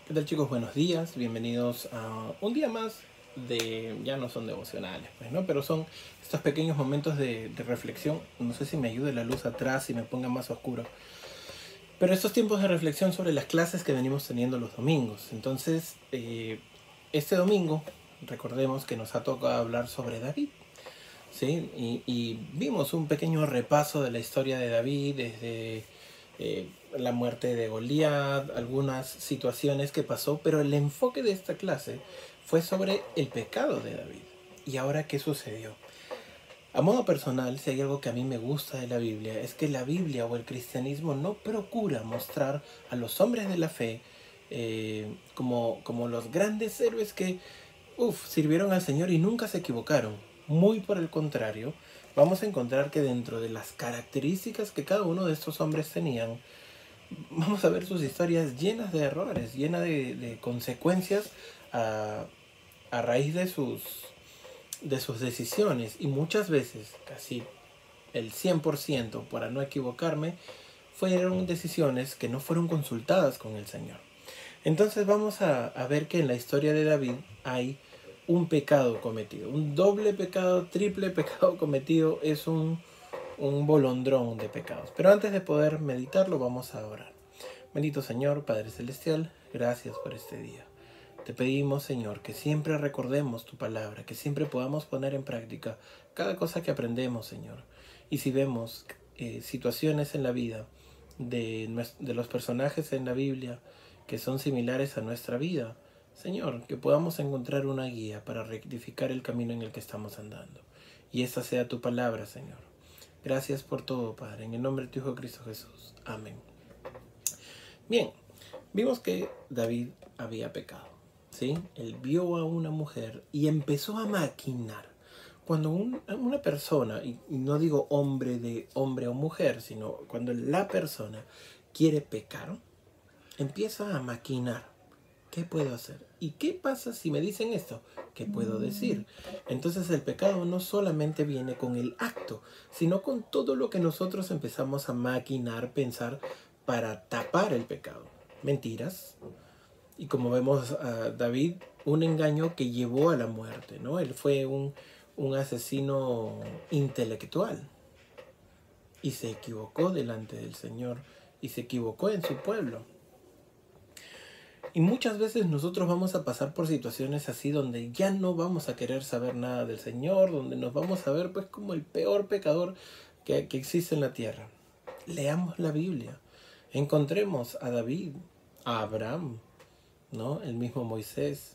¿Qué tal, chicos? Buenos días, bienvenidos a un día más de, ya no son devocionales, pues, ¿no? Pero son estos pequeños momentos de reflexión. No sé si me ayude la luz atrás y me ponga más oscuro. Pero estos tiempos de reflexión sobre las clases que venimos teniendo los domingos. Entonces, este domingo, recordemos que nos ha tocado hablar sobre David, ¿sí? Y vimos un pequeño repaso de la historia de David desde la muerte de Goliat, algunas situaciones que pasó, pero el enfoque de esta clase fue sobre el pecado de David. ¿Y ahora qué sucedió? A modo personal, si hay algo que a mí me gusta de la Biblia, es que la Biblia o el cristianismo no procura mostrar a los hombres de la fe como los grandes héroes que sirvieron al Señor y nunca se equivocaron. Muy por el contrario, vamos a encontrar que dentro de las características que cada uno de estos hombres tenían, vamos a ver sus historias llenas de errores, llenas de consecuencias a, a raíz de sus decisiones. Y muchas veces, casi el 100%, para no equivocarme, fueron decisiones que no fueron consultadas con el Señor. Entonces vamos a ver que en la historia de David hay un pecado cometido, un doble pecado, triple pecado cometido, es un bolondrón de pecados. Pero antes de poder meditarlo, vamos a orar. Bendito Señor, Padre Celestial, gracias por este día. Te pedimos, Señor, que siempre recordemos tu palabra, que siempre podamos poner en práctica cada cosa que aprendemos, Señor. Y si vemos situaciones en la vida de los personajes en la Biblia que son similares a nuestra vida, Señor, que podamos encontrar una guía para rectificar el camino en el que estamos andando. Y esa sea tu palabra, Señor. Gracias por todo, Padre, en el nombre de tu Hijo Cristo Jesús. Amén. Bien, vimos que David había pecado, ¿sí? Él vio a una mujer y empezó a maquinar. Cuando una persona, y no digo hombre de hombre o mujer, sino cuando la persona quiere pecar, empieza a maquinar. ¿Qué puedo hacer? ¿Y qué pasa si me dicen esto? ¿Qué puedo decir? Entonces el pecado no solamente viene con el acto, sino con todo lo que nosotros empezamos a maquinar, pensar para tapar el pecado. Mentiras. Y como vemos a David, un engaño que llevó a la muerte, ¿no? Él fue un asesino intelectual y se equivocó delante del Señor y se equivocó en su pueblo. Y muchas veces nosotros vamos a pasar por situaciones así donde ya no vamos a querer saber nada del Señor, donde nos vamos a ver pues como el peor pecador que existe en la tierra. Leamos la Biblia, encontremos a David, a Abraham, ¿no? El mismo Moisés,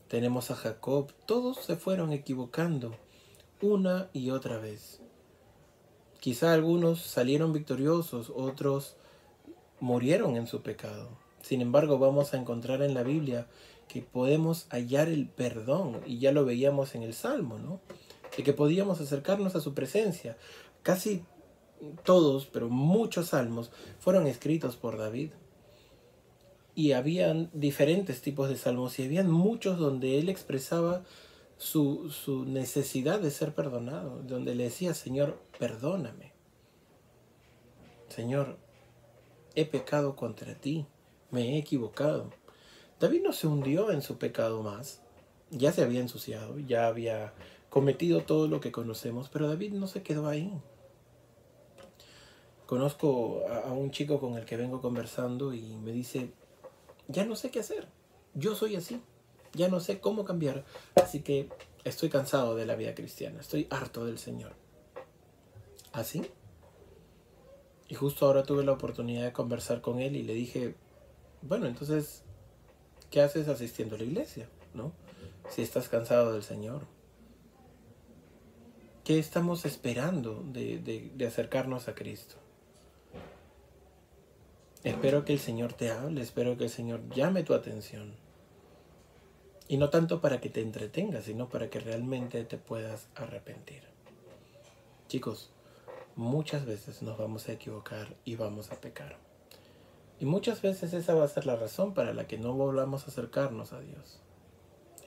tenemos a Jacob, todos se fueron equivocando una y otra vez. Quizá algunos salieron victoriosos, otros murieron en su pecado. Sin embargo, vamos a encontrar en la Biblia que podemos hallar el perdón, y ya lo veíamos en el Salmo, ¿no? De que podíamos acercarnos a su presencia. Casi todos, pero muchos salmos fueron escritos por David. Y habían diferentes tipos de salmos, y habían muchos donde él expresaba su necesidad de ser perdonado, donde le decía: Señor, perdóname. Señor, he pecado contra ti, me he equivocado. David no se hundió en su pecado más, ya se había ensuciado, ya había cometido todo lo que conocemos, pero David no se quedó ahí. Conozco a un chico con el que vengo conversando y me dice: ya no sé qué hacer, yo soy así, ya no sé cómo cambiar, así que estoy cansado de la vida cristiana, estoy harto del Señor. ¿Así? Y justo ahora tuve la oportunidad de conversar con él y le dije: bueno, entonces, ¿qué haces asistiendo a la iglesia? ¿No? Si estás cansado del Señor. ¿Qué estamos esperando de acercarnos a Cristo? Espero que el Señor te hable, espero que el Señor llame tu atención. Y no tanto para que te entretengas, sino para que realmente te puedas arrepentir. Chicos, muchas veces nos vamos a equivocar y vamos a pecar. Y muchas veces esa va a ser la razón para la que no volvamos a acercarnos a Dios.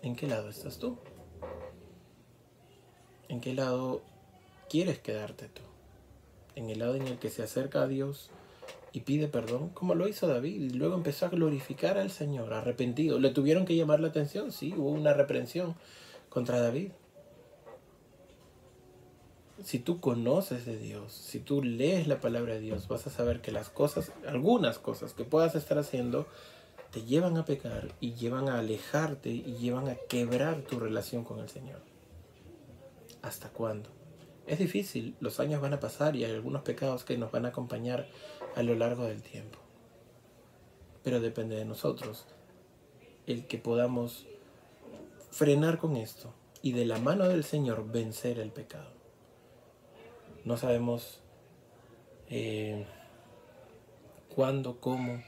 ¿En qué lado estás tú? ¿En qué lado quieres quedarte tú? ¿En el lado en el que se acerca a Dios y pide perdón, como lo hizo David, y luego empezó a glorificar al Señor, arrepentido. ¿Le tuvieron que llamar la atención? Sí, hubo una reprensión contra David. Si tú conoces de Dios, si tú lees la palabra de Dios, vas a saber que las cosas, algunas cosas que puedas estar haciendo, te llevan a pecar y llevan a alejarte y llevan a quebrar tu relación con el Señor. ¿Hasta cuándo? Es difícil, los años van a pasar y hay algunos pecados que nos van a acompañar a lo largo del tiempo. Pero depende de nosotros el que podamos frenar con esto y de la mano del Señor vencer el pecado. No sabemos cuándo, cómo.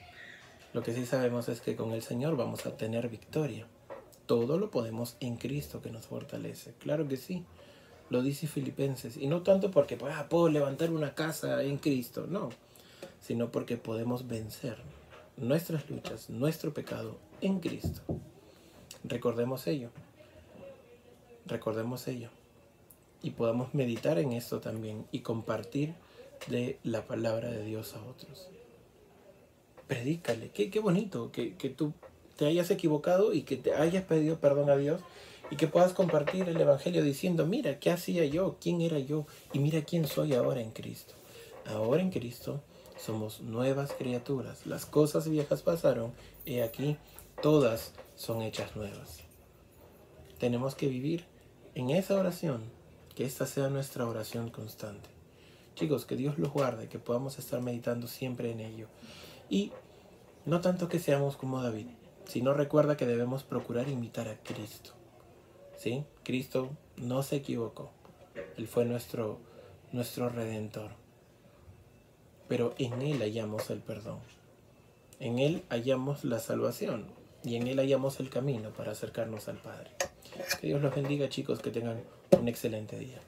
Lo que sí sabemos es que con el Señor vamos a tener victoria. Todo lo podemos en Cristo que nos fortalece. Claro que sí. Lo dice Filipenses. Y no tanto porque puedo levantar una casa en Cristo. No. Sino porque podemos vencer nuestras luchas, nuestro pecado en Cristo. Recordemos ello. Recordemos ello. Y podamos meditar en esto también y compartir de la palabra de Dios a otros. Predícale. Qué bonito que tú te hayas equivocado y que te hayas pedido perdón a Dios y que puedas compartir el Evangelio diciendo, mira, ¿qué hacía yo? ¿Quién era yo? Y mira quién soy ahora en Cristo. Ahora en Cristo somos nuevas criaturas. Las cosas viejas pasaron y aquí todas son hechas nuevas. Tenemos que vivir en esa oración, que esta sea nuestra oración constante. Chicos, que Dios los guarde, que podamos estar meditando siempre en ello. Y no tanto que seamos como David, sino recuerda que debemos procurar imitar a Cristo. ¿Sí? Cristo no se equivocó. Él fue nuestro Redentor. Pero en Él hallamos el perdón. En Él hallamos la salvación. Y en Él hallamos el camino para acercarnos al Padre. Que Dios los bendiga, chicos, que tengan un excelente día.